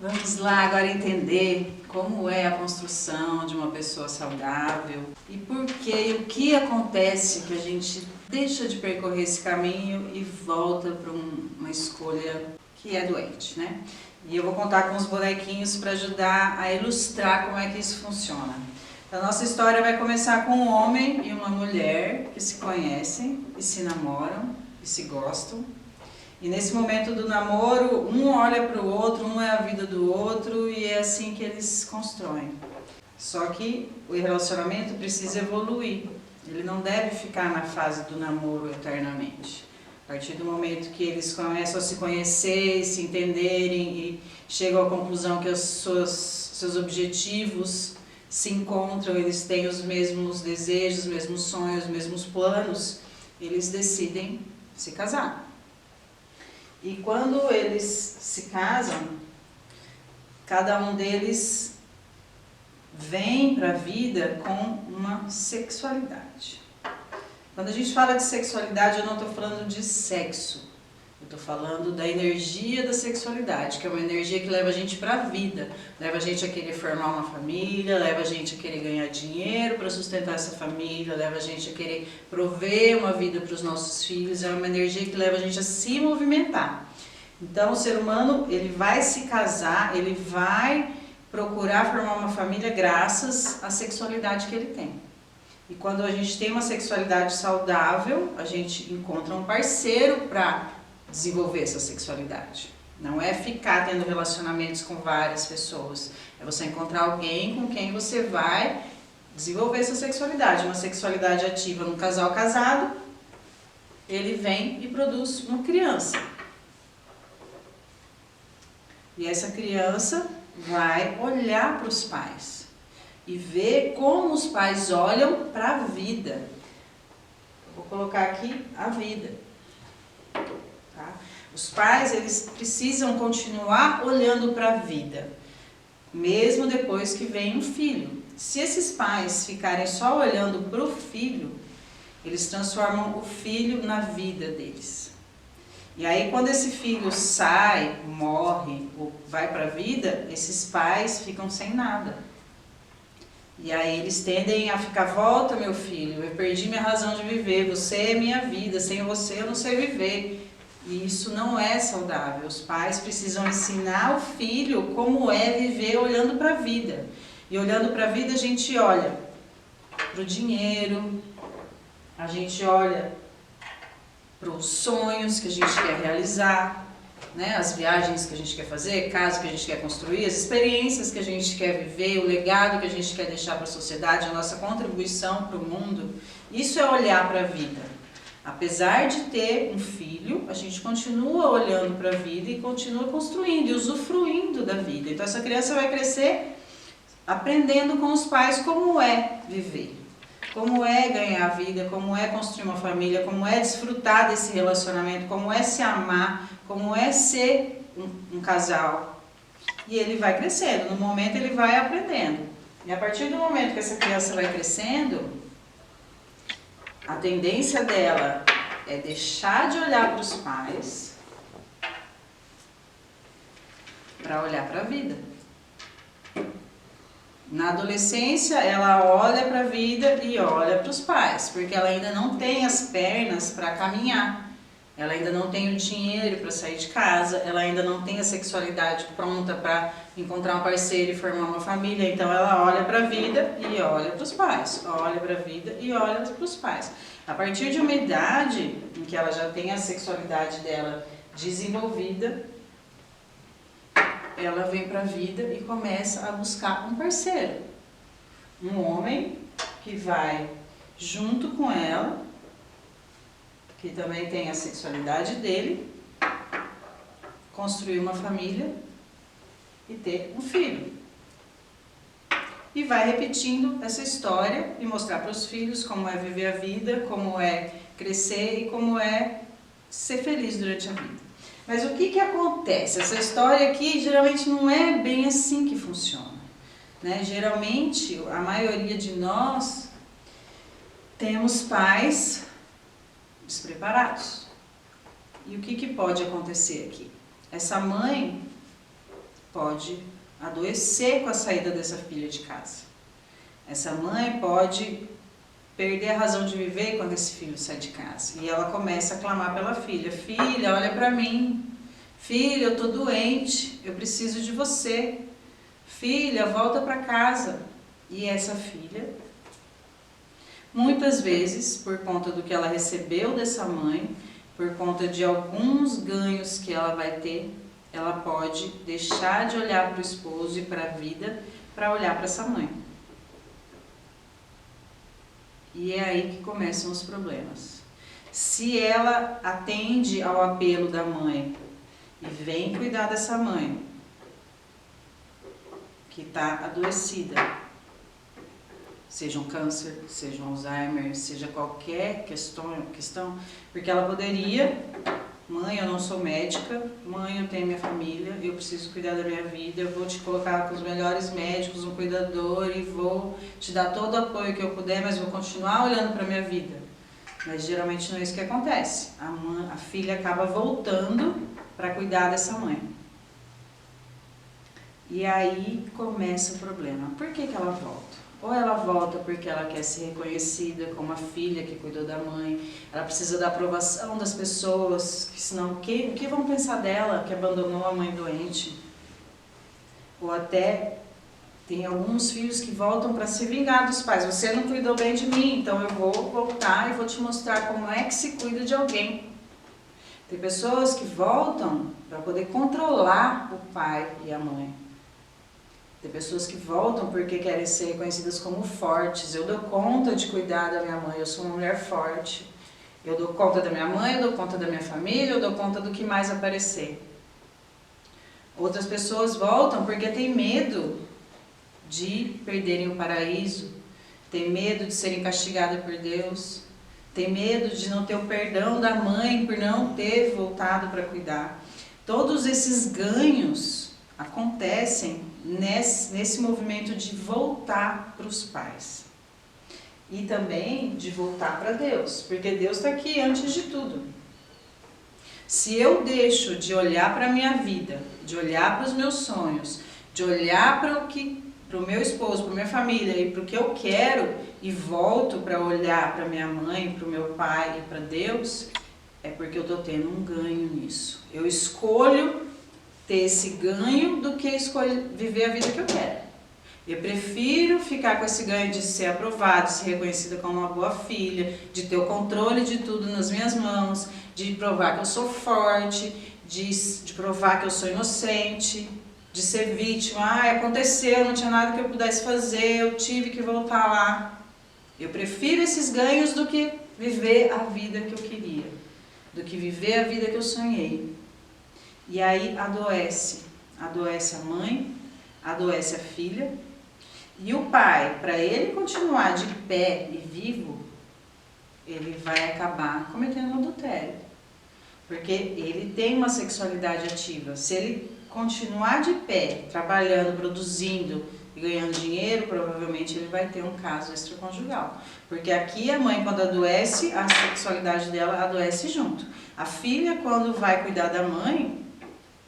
Vamos lá agora entender como é a construção de uma pessoa saudável e por que e o que acontece que a gente deixa de percorrer esse caminho e volta para uma escolha que é doente, né? E eu vou contar com os bonequinhos para ajudar a ilustrar como é que isso funciona. A nossa história vai começar com um homem e uma mulher que se conhecem e se namoram e se gostam. E nesse momento do namoro, um olha para o outro, um é a vida do outro e é assim que eles constroem. Só que o relacionamento precisa evoluir, ele não deve ficar na fase do namoro eternamente. A partir do momento que eles começam a se conhecer, se entenderem e chegam à conclusão que os seus objetivos se encontram, eles têm os mesmos desejos, os mesmos sonhos, os mesmos planos, eles decidem se casar. E quando eles se casam, cada um deles vem para a vida com uma sexualidade. Quando a gente fala de sexualidade, eu não estou falando de sexo. Eu estou falando da energia da sexualidade, que é uma energia que leva a gente para a vida. Leva a gente a querer formar uma família, leva a gente a querer ganhar dinheiro para sustentar essa família, leva a gente a querer prover uma vida para os nossos filhos. É uma energia que leva a gente a se movimentar. Então o ser humano, ele vai se casar, ele vai procurar formar uma família graças à sexualidade que ele tem. E quando a gente tem uma sexualidade saudável, a gente encontra um parceiro para desenvolver essa sexualidade. Não é ficar tendo relacionamentos com várias pessoas. É você encontrar alguém com quem você vai desenvolver essa sexualidade. Uma sexualidade ativa num casal casado, ele vem e produz uma criança. E essa criança vai olhar para os pais e ver como os pais olham para a vida. Vou colocar aqui a vida. Tá? Os pais, eles precisam continuar olhando para a vida, mesmo depois que vem um filho. Se esses pais ficarem só olhando para o filho, eles transformam o filho na vida deles. E aí quando esse filho sai, morre ou vai para a vida, esses pais ficam sem nada. E aí eles tendem a ficar, volta meu filho, eu perdi minha razão de viver, você é minha vida, sem você eu não sei viver. E isso não é saudável. Os pais precisam ensinar o filho como é viver olhando para a vida. E olhando para a vida a gente olha para o dinheiro, a gente olha para os sonhos que a gente quer realizar, né? As viagens que a gente quer fazer, casa que a gente quer construir, as experiências que a gente quer viver, o legado que a gente quer deixar para a sociedade, a nossa contribuição para o mundo. Isso é olhar para a vida. Apesar de ter um filho, a gente continua olhando para a vida e continua construindo e usufruindo da vida. Então essa criança vai crescer aprendendo com os pais como é viver. Como é ganhar a vida, como é construir uma família, como é desfrutar desse relacionamento, como é se amar, como é ser um casal. E ele vai crescendo, no momento ele vai aprendendo. E a partir do momento que essa criança vai crescendo, a tendência dela é deixar de olhar para os pais para olhar para a vida. Na adolescência, ela olha para a vida e olha para os pais, porque ela ainda não tem as pernas para caminhar, ela ainda não tem o dinheiro para sair de casa, ela ainda não tem a sexualidade pronta para encontrar um parceiro e formar uma família, então ela olha para a vida e olha para os pais, olha para a vida e olha para os pais. A partir de uma idade em que ela já tem a sexualidade dela desenvolvida, ela vem para a vida e começa a buscar um parceiro. Um homem que vai junto com ela, que também tem a sexualidade dele, construir uma família e ter um filho. E vai repetindo essa história e mostrar para os filhos como é viver a vida, como é crescer e como é ser feliz durante a vida. Mas o que acontece? Essa história aqui geralmente não é bem assim que funciona, né? Geralmente, a maioria de nós temos pais despreparados. E o que pode acontecer aqui? Essa mãe pode adoecer com a saída dessa filha de casa. Essa mãe pode perder a razão de viver quando esse filho sai de casa. E ela começa a clamar pela filha: filha, olha para mim. Filha, eu estou doente, eu preciso de você. Filha, volta para casa. E essa filha, muitas vezes, por conta do que ela recebeu dessa mãe, por conta de alguns ganhos que ela vai ter, ela pode deixar de olhar para o esposo e para a vida para olhar para essa mãe. E é aí que começam os problemas. Se ela atende ao apelo da mãe e vem cuidar dessa mãe, que está adoecida, seja um câncer, seja um Alzheimer, seja qualquer questão, porque ela poderia: mãe, eu não sou médica, mãe, eu tenho minha família, eu preciso cuidar da minha vida, eu vou te colocar com os melhores médicos, um cuidador, e vou te dar todo o apoio que eu puder, mas vou continuar olhando para a minha vida. Mas geralmente não é isso que acontece. A filha acaba voltando para cuidar dessa mãe. E aí começa o problema. Por que ela volta? Ou ela volta porque ela quer ser reconhecida como a filha que cuidou da mãe, ela precisa da aprovação das pessoas, que senão o que vão pensar dela que abandonou a mãe doente? Ou até tem alguns filhos que voltam para se vingar dos pais: você não cuidou bem de mim, então eu vou voltar e vou te mostrar como é que se cuida de alguém. Tem pessoas que voltam para poder controlar o pai e a mãe. Tem pessoas que voltam porque querem ser reconhecidas como fortes. Eu dou conta de cuidar da minha mãe, eu sou uma mulher forte. Eu dou conta da minha mãe, eu dou conta da minha família, eu dou conta do que mais aparecer. Outras pessoas voltam porque têm medo de perderem o paraíso, têm medo de serem castigadas por Deus, têm medo de não ter o perdão da mãe por não ter voltado para cuidar. Todos esses ganhos acontecem nesse movimento de voltar para os pais. E também de voltar para Deus, porque Deus está aqui antes de tudo. Se eu deixo de olhar para a minha vida, de olhar para os meus sonhos, de olhar para o meu esposo, para a minha família e para o que eu quero, e volto para olhar para minha mãe, para o meu pai e para Deus, é porque eu estou tendo um ganho nisso. Eu escolho ter esse ganho do que escolher viver a vida que eu quero. Eu prefiro ficar com esse ganho de ser aprovada, de ser reconhecida como uma boa filha, de ter o controle de tudo nas minhas mãos, de provar que eu sou forte, de provar que eu sou inocente, de ser vítima. Aconteceu, não tinha nada que eu pudesse fazer, eu tive que voltar lá. Eu prefiro esses ganhos do que viver a vida que eu queria, do que viver a vida que eu sonhei. E aí adoece a mãe, adoece a filha, e o pai, para ele continuar de pé e vivo, ele vai acabar cometendo adultério, porque ele tem uma sexualidade ativa. Se ele continuar de pé, trabalhando, produzindo e ganhando dinheiro, provavelmente ele vai ter um caso extraconjugal, porque aqui a mãe, quando adoece, a sexualidade dela adoece junto. A filha, quando vai cuidar da mãe,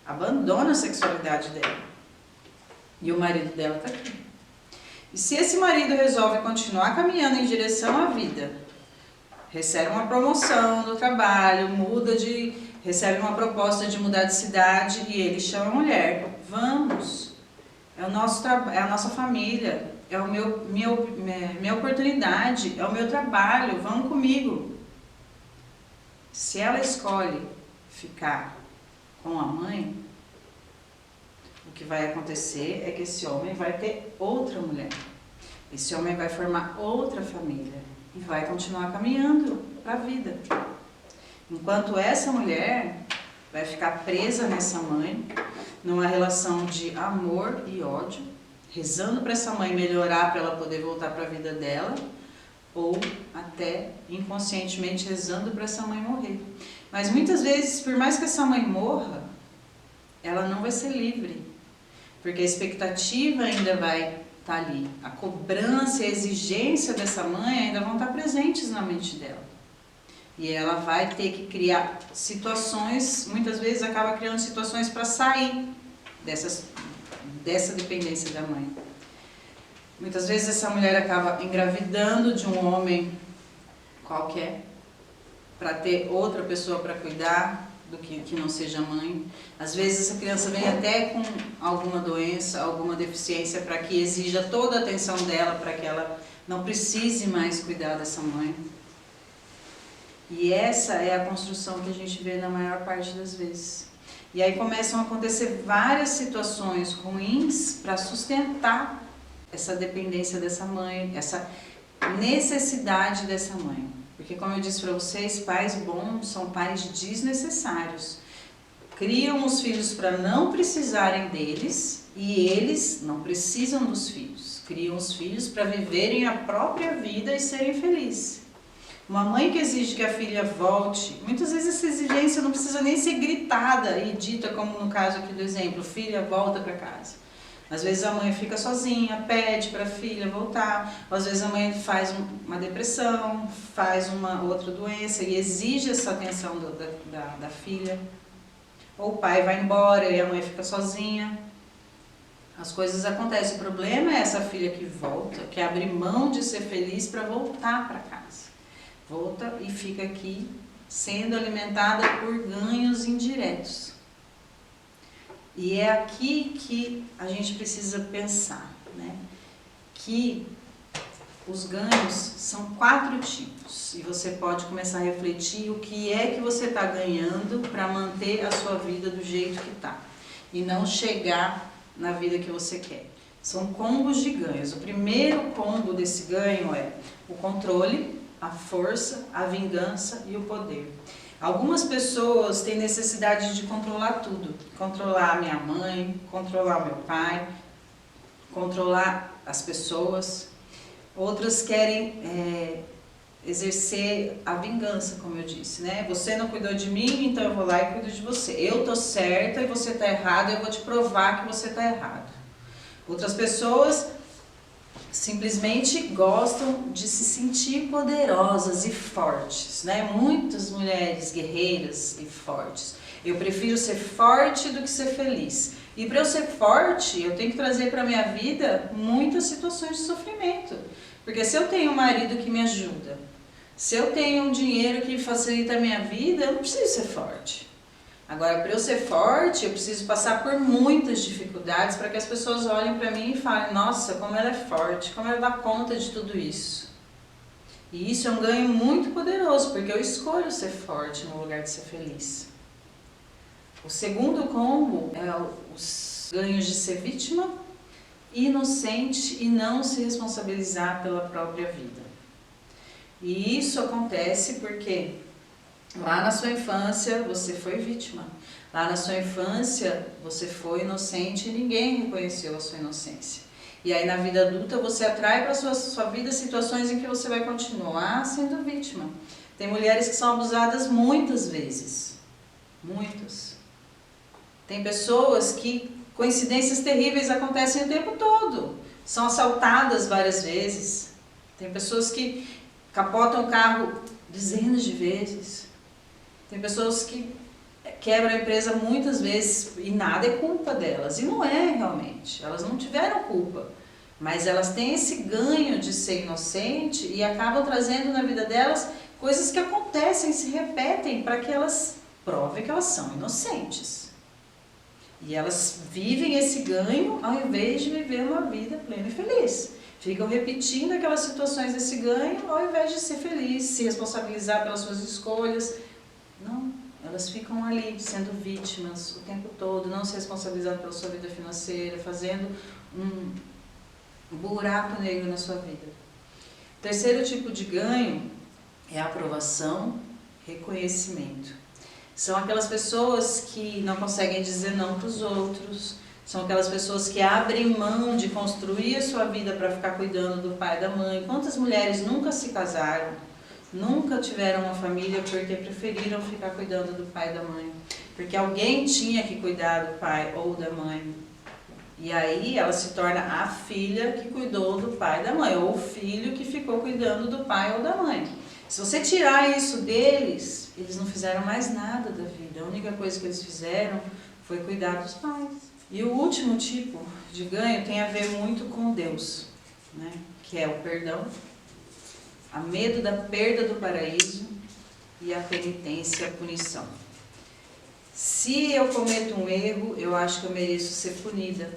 abandona a sexualidade dela. E o marido dela está aqui. E se esse marido resolve continuar caminhando em direção à vida, recebe uma promoção no trabalho, recebe uma proposta de mudar de cidade, e ele chama a mulher: vamos, é a nossa família, é minha oportunidade, é o meu trabalho, vamos comigo. Se ela escolhe ficar com a mãe, o que vai acontecer é que esse homem vai ter outra mulher. Esse homem vai formar outra família e vai continuar caminhando para a vida. Enquanto essa mulher vai ficar presa nessa mãe, numa relação de amor e ódio, rezando para essa mãe melhorar para ela poder voltar para a vida dela, ou até inconscientemente rezando para essa mãe morrer. Mas muitas vezes, por mais que essa mãe morra, ela não vai ser livre, porque a expectativa ainda vai estar ali. A cobrança e a exigência dessa mãe ainda vão estar presentes na mente dela. E ela vai ter que criar situações, muitas vezes acaba criando situações para sair dessa dependência da mãe. Muitas vezes essa mulher acaba engravidando de um homem qualquer, para ter outra pessoa para cuidar do que não seja mãe. Às vezes essa criança vem até com alguma doença, alguma deficiência, para que exija toda a atenção dela, para que ela não precise mais cuidar dessa mãe. E essa é a construção que a gente vê na maior parte das vezes. E aí começam a acontecer várias situações ruins para sustentar essa dependência dessa mãe, essa necessidade dessa mãe. Porque, como eu disse para vocês, pais bons são pais desnecessários. Criam os filhos para não precisarem deles e eles não precisam dos filhos. Criam os filhos para viverem a própria vida e serem felizes. Uma mãe que exige que a filha volte, muitas vezes essa exigência não precisa nem ser gritada e dita, como no caso aqui do exemplo, filha, volta para casa. Às vezes a mãe fica sozinha, pede para a filha voltar, ou às vezes a mãe faz uma depressão, faz uma outra doença e exige essa atenção da filha. Ou o pai vai embora e a mãe fica sozinha. As coisas acontecem. O problema é essa filha que volta, que abre mão de ser feliz para voltar para casa. Volta e fica aqui sendo alimentada por ganhos indiretos. E é aqui que a gente precisa pensar, né? Que os ganhos são 4 tipos. E você pode começar a refletir o que é que você está ganhando para manter a sua vida do jeito que está. E não chegar na vida que você quer. São combos de ganhos. O primeiro combo desse ganho é o controle, a força, a vingança e o poder. Algumas pessoas têm necessidade de controlar tudo. Controlar a minha mãe, controlar o meu pai, controlar as pessoas. Outras querem exercer a vingança, como eu disse, né? Você não cuidou de mim, então eu vou lá e cuido de você. Eu tô certa e você tá errado, eu vou te provar que você tá errado. Outras pessoas simplesmente gostam de se sentir poderosas e fortes, né? Muitas mulheres guerreiras e fortes. Eu prefiro ser forte do que ser feliz. E para eu ser forte, eu tenho que trazer para minha vida muitas situações de sofrimento. Porque se eu tenho um marido que me ajuda, se eu tenho um dinheiro que facilita a minha vida, eu não preciso ser forte. Agora, para eu ser forte, eu preciso passar por muitas dificuldades para que as pessoas olhem para mim e falem, nossa, como ela é forte, como ela dá conta de tudo isso. E isso é um ganho muito poderoso, porque eu escolho ser forte no lugar de ser feliz. O segundo combo é os ganhos de ser vítima, inocente e não se responsabilizar pela própria vida. E isso acontece porque lá na sua infância você foi vítima. Lá na sua infância você foi inocente e ninguém reconheceu a sua inocência. E aí na vida adulta você atrai para a sua vida situações em que você vai continuar sendo vítima. Tem mulheres que são abusadas muitas vezes. Muitas. Tem pessoas que coincidências terríveis acontecem o tempo todo. São assaltadas várias vezes. Tem pessoas que capotam o carro dezenas de vezes. Tem pessoas que quebram a empresa muitas vezes e nada é culpa delas. E não é realmente. Elas não tiveram culpa. Mas elas têm esse ganho de ser inocente e acabam trazendo na vida delas coisas que acontecem, se repetem para que elas provem que elas são inocentes. E elas vivem esse ganho ao invés de viver uma vida plena e feliz. Ficam repetindo aquelas situações desse ganho ao invés de ser feliz, se responsabilizar pelas suas escolhas. Não, elas ficam ali sendo vítimas o tempo todo, não se responsabilizando pela sua vida financeira, fazendo um buraco negro na sua vida. O terceiro tipo de ganho é a aprovação, reconhecimento. São aquelas pessoas que não conseguem dizer não para os outros, são aquelas pessoas que abrem mão de construir a sua vida para ficar cuidando do pai e da mãe. Quantas mulheres nunca se casaram, nunca tiveram uma família porque preferiram ficar cuidando do pai e da mãe? Porque alguém tinha que cuidar do pai ou da mãe. E aí ela se torna a filha que cuidou do pai e da mãe, ou o filho que ficou cuidando do pai ou da mãe. Se você tirar isso deles, eles não fizeram mais nada da vida. A única coisa que eles fizeram foi cuidar dos pais. E o último tipo de ganho tem a ver muito com Deus, né? Que é o perdão, a medo da perda do paraíso e a penitência, a punição. Se eu cometo um erro, eu acho que eu mereço ser punida.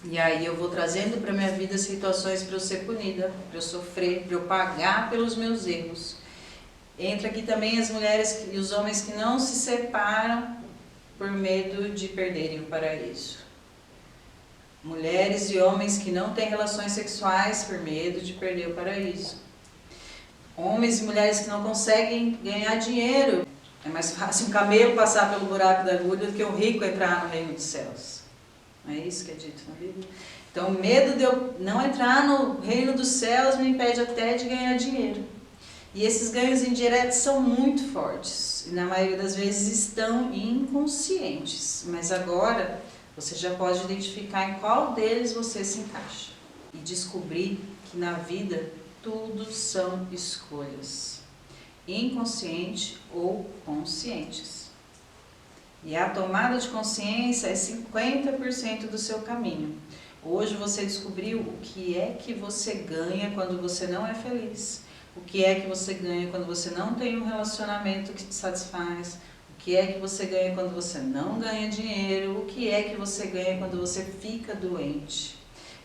E aí eu vou trazendo para minha vida situações para eu ser punida, para eu sofrer, para eu pagar pelos meus erros. Entra aqui também as mulheres e os homens que não se separam por medo de perderem o paraíso. Mulheres e homens que não têm relações sexuais por medo de perder o paraíso. Homens e mulheres que não conseguem ganhar dinheiro. É mais fácil um camelo passar pelo buraco da agulha do que um rico entrar no reino dos céus. Não é isso que é dito na Bíblia? Então, o medo de eu não entrar no reino dos céus me impede até de ganhar dinheiro. E esses ganhos indiretos são muito fortes. E na maioria das vezes estão inconscientes. Mas agora você já pode identificar em qual deles você se encaixa. E descobrir que na vida tudo são escolhas. Inconsciente ou conscientes. E a tomada de consciência é 50% do seu caminho. Hoje você descobriu o que é que você ganha quando você não é feliz. O que é que você ganha quando você não tem um relacionamento que te satisfaz. O que é que você ganha quando você não ganha dinheiro. O que é que você ganha quando você fica doente.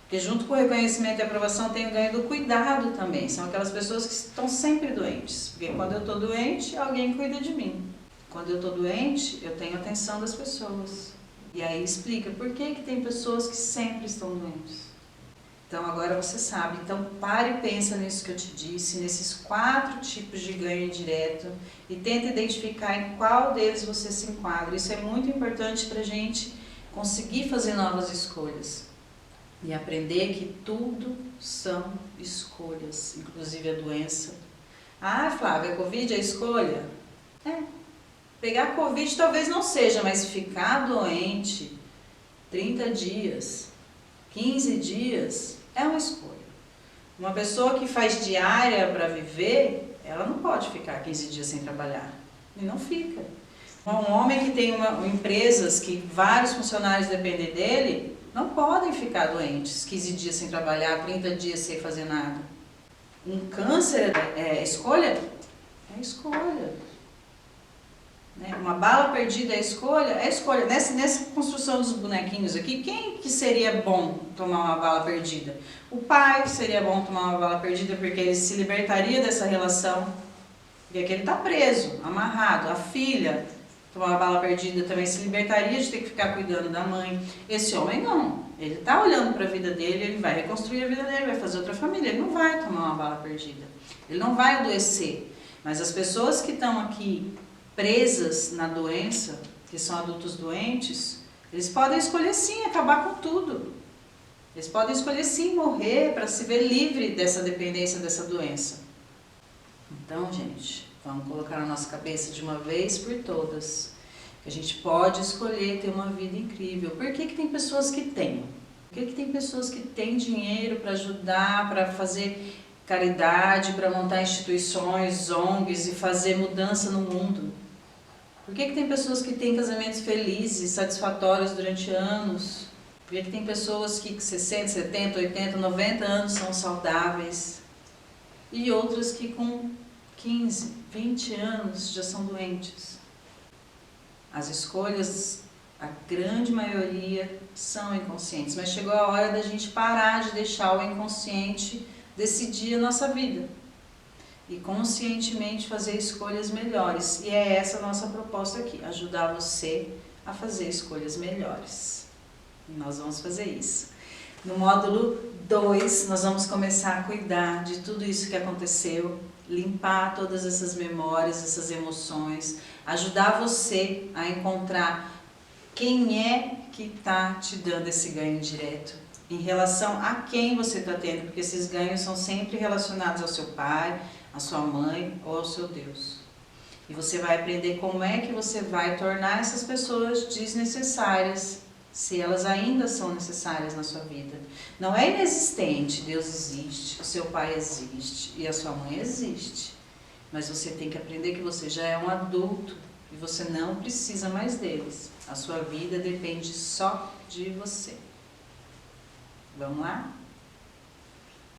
Porque junto com o reconhecimento e a aprovação tem o ganho do cuidado também. São aquelas pessoas que estão sempre doentes. Porque quando eu estou doente, alguém cuida de mim. Quando eu estou doente, eu tenho a atenção das pessoas. E aí explica por que tem pessoas que sempre estão doentes. Então agora você sabe. Então pare e pensa nisso que eu te disse, nesses 4 tipos de ganho indireto e tenta identificar em qual deles você se enquadra. Isso é muito importante para a gente conseguir fazer novas escolhas. E aprender que tudo são escolhas, inclusive a doença. Ah, Flávia, a Covid é escolha? É. Pegar Covid talvez não seja, mas ficar doente 30 dias, 15 dias, é uma escolha. Uma pessoa que faz diária para viver, ela não pode ficar 15 dias sem trabalhar. E não fica. Um homem que tem empresas que vários funcionários dependem dele, não podem ficar doentes 15 dias sem trabalhar, 30 dias sem fazer nada. Um câncer é escolha? É escolha. Uma bala perdida é escolha? É escolha. Nessa construção dos bonequinhos aqui, quem que seria bom tomar uma bala perdida? O pai seria bom tomar uma bala perdida porque ele se libertaria dessa relação. Porque aqui ele está preso, amarrado. A filha, tomar uma bala perdida, também se libertaria de ter que ficar cuidando da mãe. Esse homem não. Ele está olhando para a vida dele, ele vai reconstruir a vida dele, vai fazer outra família. Ele não vai tomar uma bala perdida. Ele não vai adoecer. Mas as pessoas que estão aqui presas na doença, que são adultos doentes, eles podem escolher sim acabar com tudo. Eles podem escolher sim morrer para se ver livre dessa dependência, dessa doença. Então, gente, vamos colocar na nossa cabeça de uma vez por todas que a gente pode escolher ter uma vida incrível. Por que tem pessoas que têm? Por que tem pessoas que têm dinheiro para ajudar, para fazer caridade, para montar instituições, ONGs e fazer mudança no mundo? Por que tem pessoas que têm casamentos felizes, satisfatórios durante anos? Por que tem pessoas que 60, 70, 80, 90 anos são saudáveis? E outras que com 15, 20 anos já são doentes? As escolhas, a grande maioria, são inconscientes. Mas chegou a hora da gente parar de deixar o inconsciente decidir a nossa vida. E conscientemente fazer escolhas melhores. E é essa a nossa proposta aqui, ajudar você a fazer escolhas melhores. E nós vamos fazer isso. No módulo 2, nós vamos começar a cuidar de tudo isso que aconteceu, limpar todas essas memórias, essas emoções, ajudar você a encontrar quem é que está te dando esse ganho direto, em relação a quem você está tendo, porque esses ganhos são sempre relacionados ao seu pai, à sua mãe ou ao seu Deus. E você vai aprender como é que você vai tornar essas pessoas desnecessárias, se elas ainda são necessárias na sua vida. Não é inexistente, Deus existe, o seu pai existe e a sua mãe existe. Mas você tem que aprender que você já é um adulto E você não precisa mais deles. A sua vida depende só de você. Vamos lá?